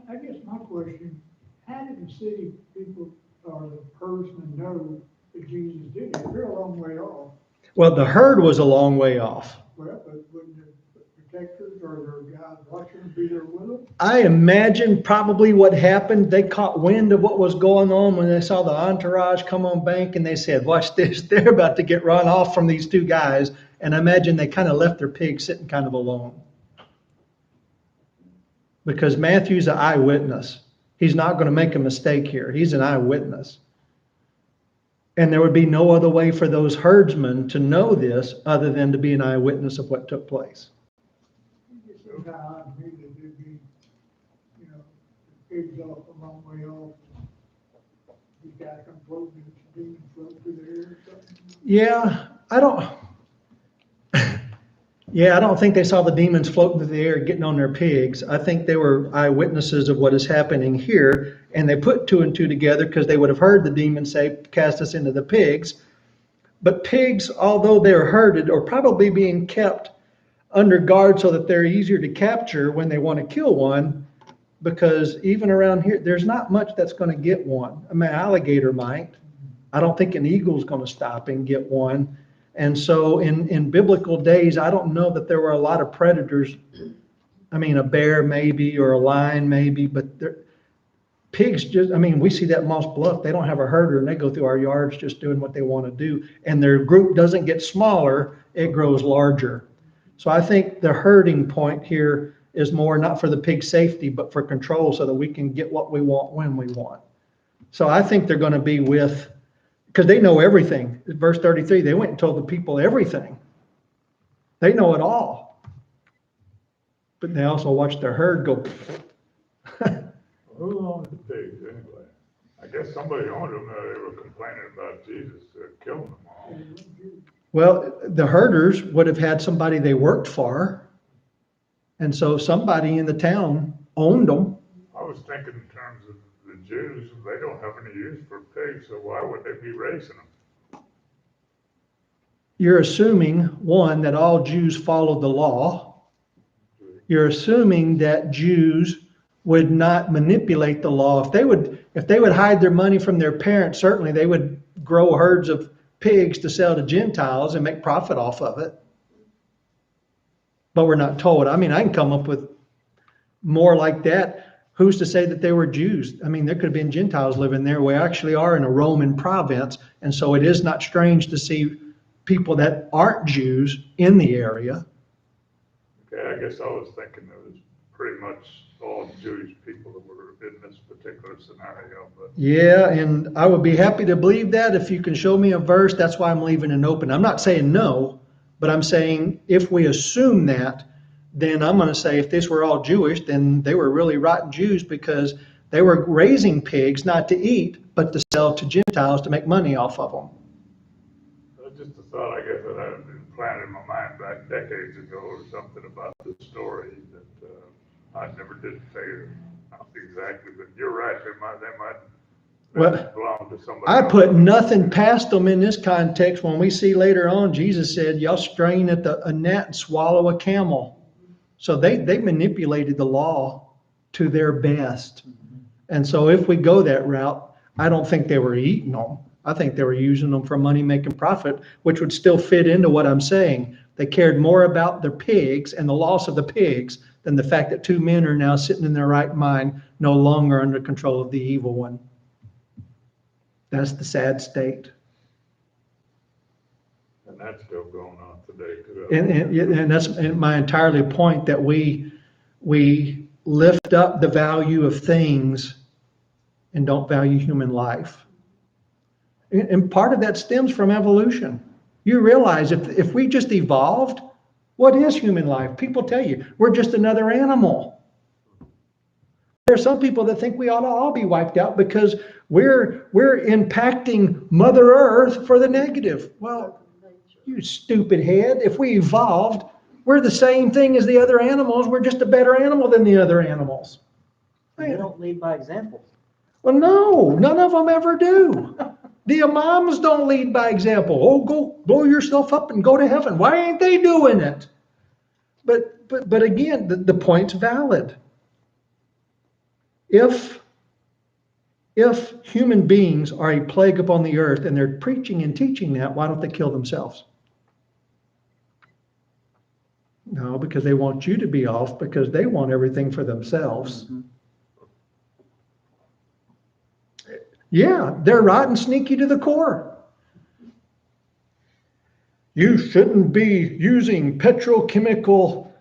I guess my question, how did the city people or the person know that Jesus did it? They're a long way off.
Well, the herd was a long way off.
Well, but wouldn't the protectors or their guys watching them be there with them?
I imagine probably what happened, they caught wind of what was going on when they saw the entourage come on bank, and they said, watch this, they're about to get run off from these two guys. And I imagine they kind of left their pig sitting kind of alone. Because Matthew's an eyewitness. He's not going to make a mistake here. He's an eyewitness. And there would be no other way for those herdsmen to know this other than to be an eyewitness of what took place.
It seems how odd to me that there'd be, you know, the pigs off a long way off. These guys come floating, demons float through the air or something.
Yeah, I don't think they saw the demons floating through the air getting on their pigs. I think they were eyewitnesses of what is happening here, and they put two and two together because they would have heard the demons say, cast us into the pigs. But pigs, although they're herded, are probably being kept under guard so that they're easier to capture when they want to kill one, because even around here, there's not much that's going to get one. I mean, an alligator might. I don't think an eagle's going to stop and get one. And so in biblical days, I don't know that there were a lot of predators. I mean, a bear maybe, or a lion maybe, but pigs just, I mean, we see that in Moss Bluff. They don't have a herder, and they go through our yards just doing what they want to do. And their group doesn't get smaller, it grows larger. So I think the herding point here is more not for the pig safety, but for control so that we can get what we want when we want. So I think they're going to be with, because they know everything. Verse 33, they went and told the people everything. They know it all. But they also watched their herd go.
Who owned the pigs anyway? I guess somebody owned them, they were complaining about Jesus killing them all.
Well, the herders would have had somebody they worked for. And so somebody in the town owned them.
I was thinking in terms of the Jews, they don't have any use for pigs, so why would they be raising them?
You're assuming, one, that all Jews followed the law. You're assuming that Jews would not manipulate the law. If they would hide their money from their parents, certainly they would grow herds of pigs to sell to Gentiles and make profit off of it. but we're not told. I mean, I can come up with more like that. Who's to say that they were Jews? I mean, there could have been Gentiles living there. We actually are in a Roman province, and so it is not strange to see people that aren't Jews in the area.
Okay, I guess I was thinking it was pretty much all Jewish people that were in this particular scenario, but.
Yeah, and I would be happy to believe that if you can show me a verse. That's why I'm leaving it open. I'm not saying no, but I'm saying if we assume that, then I'm going to say if this were all Jewish, then they were really rotten Jews because they were raising pigs not to eat, but to sell to Gentiles to make money off of them.
Just a thought, I guess, that I had been planted in my mind back decades ago or something about this story that I never did figure out exactly, but you're right, they might belong to somebody
I
else.
put nothing past them in this context when we see later on, Jesus said, y'all strain at a gnat and swallow a camel. So they manipulated the law to their best. And so if we go that route, I don't think they were eating them. I think they were using them for money-making profit, which would still fit into what I'm saying. They cared more about their pigs and the loss of the pigs than the fact that two men are now sitting in their right mind, no longer under control of the evil one. That's the sad state.
And that's still going on today too.
And that's my entirely point, that we lift up the value of things and don't value human life. And part of that stems from evolution. You realize if we just evolved, what is human life? People tell you, we're just another animal. There are some people that think we ought to all be wiped out because we're impacting Mother Earth for the negative. Well, you stupid head, if we evolved, we're the same thing as the other animals. We're just a better animal than the other animals.
They don't lead by example.
Well, no, none of them ever do. The imams don't lead by example. Oh, go blow yourself up and go to heaven. Why ain't they doing it? But again, the point's valid. If human beings are a plague upon the earth and they're preaching and teaching that, why don't they kill themselves? No, because they want you to be off because they want everything for themselves. Mm-hmm. Yeah, they're rotten, sneaky to the core. You shouldn't be using petrochemical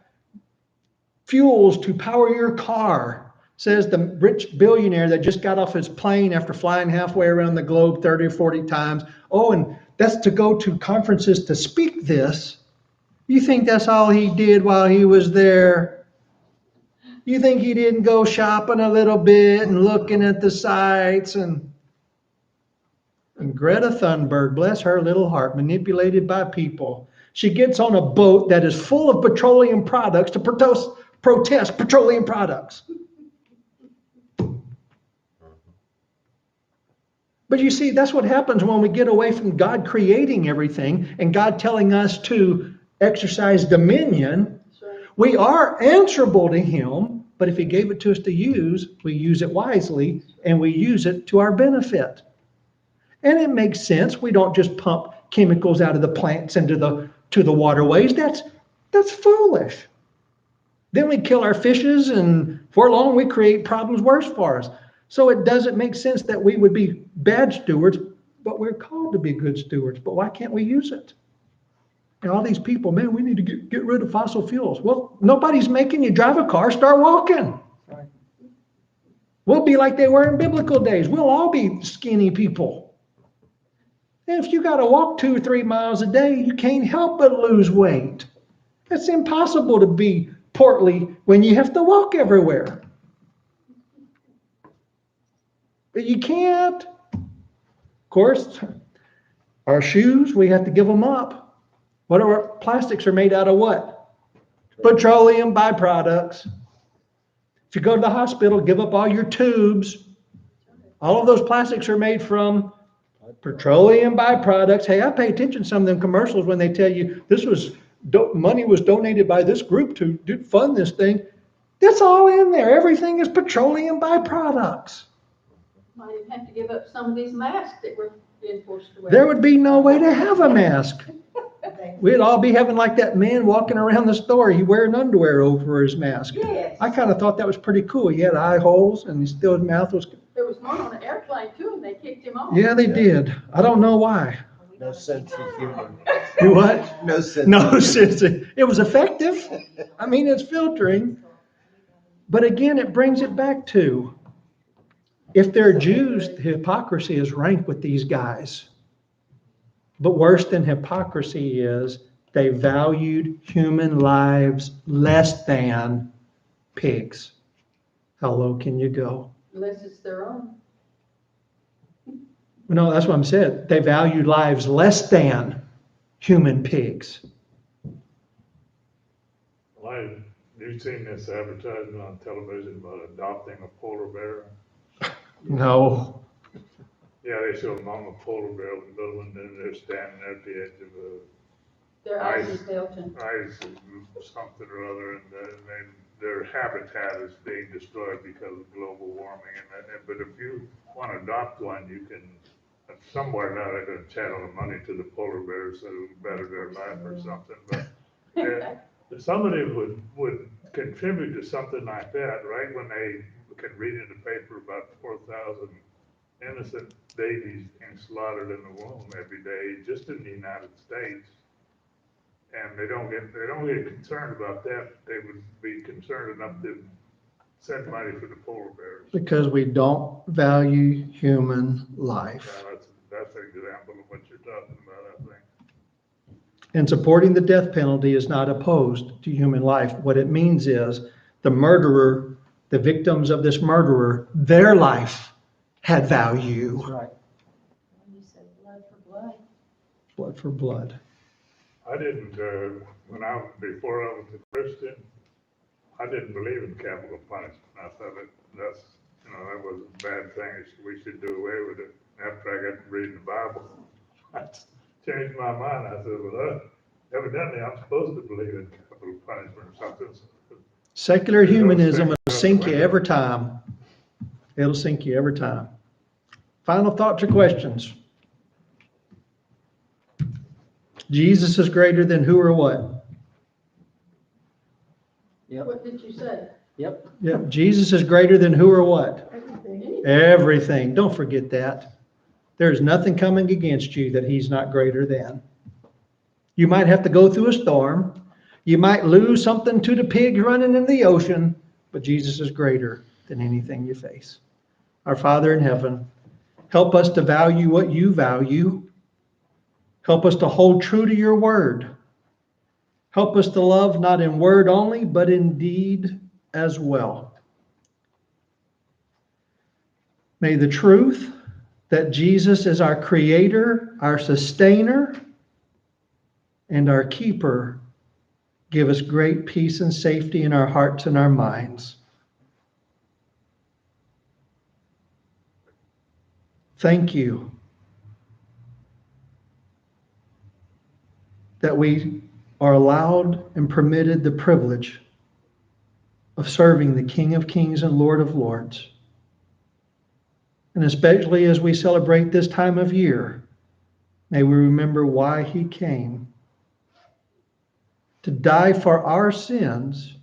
fuels to power your car, says the rich billionaire that just got off his plane after flying halfway around the globe 30 or 40 times. Oh, and that's to go to conferences to speak this. You think that's all he did while he was there? You think he didn't go shopping a little bit and looking at the sights? And Greta Thunberg, bless her little heart, manipulated by people. She gets on a boat that is full of petroleum products to protest petroleum products. But you see, that's what happens when we get away from God creating everything and God telling us to exercise dominion. We are answerable to Him, but if He gave it to us to use, we use it wisely and we use it to our benefit. And it makes sense. We don't just pump chemicals out of the plants into the waterways. That's foolish. Then we kill our fishes, and for long we create problems worse for us. So it doesn't make sense that we would be bad stewards, but we're called to be good stewards. But why can't we use it? And all these people, man, we need to get rid of fossil fuels. Well, nobody's making you drive a car, start walking.
Right.
We'll be like they were in biblical days. We'll all be skinny people. And if you got to walk 2 or 3 miles a day, you can't help but lose weight. It's impossible to be portly when you have to walk everywhere. But you can't. Of course, our shoes, we have to give them up. What are our plastics are made out of what? Petroleum byproducts. If you go to the hospital, give up all your tubes. All of those plastics are made from petroleum byproducts. Hey, I pay attention to some of them commercials when they tell you money was donated by this group to fund this thing. That's all in there. Everything is petroleum byproducts.
Might even have to give up some of these masks that were being forced to wear.
There would be no way to have a mask. We'd all be having like that man walking around the store, he wearing underwear over his mask.
Yes.
I kind of thought that was pretty cool. He had eye holes and his mouth was,
There was one on an airplane too, and they kicked him off.
yeah, they did. I don't know why.
No sense of humor.
You what?
No sense.
No
of humor.
sense. It was effective. I mean, it's filtering. But again, it brings it back to, if they're Jews, the hypocrisy is rank with these guys. But worse than hypocrisy is they valued human lives less than pigs. How low can you go?
Unless it's their own.
No, that's what I'm saying. They valued lives less than human pigs.
Why, you seen this advertisement on television about adopting a polar bear?
No.
Yeah, they show a mama polar bear with a little one, and they're standing there at the edge of
Their eyes is melting.
ice or something or other, and then their habitat is being destroyed because of global warming. But if you want to adopt one, you can, somewhere now they're going to channel the money to the polar bears so it'll better their life or something. But if somebody would contribute to something like that, right, when they can read in the paper about 4,000 innocent babies being slaughtered in the womb every day, just in the United States, and they don't get concerned about that, they would be concerned enough to send money for the polar bears.
Because we don't value human life.
That's an example of what you're talking about, I think.
And supporting the death penalty is not opposed to human life. What it means is the murderer, the victims of this murderer, their life had value.
That's right.
You said blood for blood.
Blood for blood.
I didn't, before I was a Christian, I didn't believe in capital punishment. I thought that was a bad thing. We should do away with it. After I got to reading the Bible, I changed my mind. I said, well, evidently I'm supposed to believe in capital punishment or something.
Secular humanism will sink you every time. It'll sink you every time. Final thoughts or questions? Jesus is greater than who or what?
Yep,
What did you say?
yep.
Yep, Jesus is greater than who or what?
Anything.
Everything. Don't forget that. There's nothing coming against you that he's not greater than. You might have to go through a storm. You might lose something to the pigs running in the ocean, but Jesus is greater than anything you face. Our Father in heaven, help us to value what you value. Help us to hold true to your word. Help us to love not in word only, but in deed as well. May the truth that Jesus is our creator, our sustainer, and our keeper give us great peace and safety in our hearts and our minds. Thank you that we are allowed and permitted the privilege of serving the King of Kings and Lord of Lords. And especially as we celebrate this time of year, may we remember why he came. To die for our sins,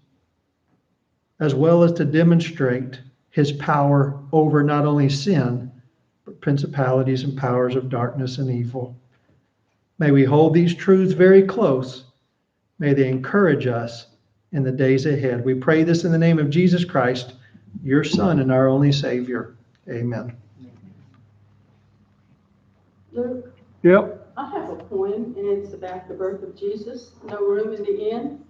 as well as to demonstrate his power over not only sin, but principalities and powers of darkness and evil. May we hold these truths very close. May they encourage us in the days ahead. We pray this in the name of Jesus Christ, your Son and our only Savior. Amen.
Luke,
Yep.
I have a poem, and it's about the birth of Jesus. No room in the inn.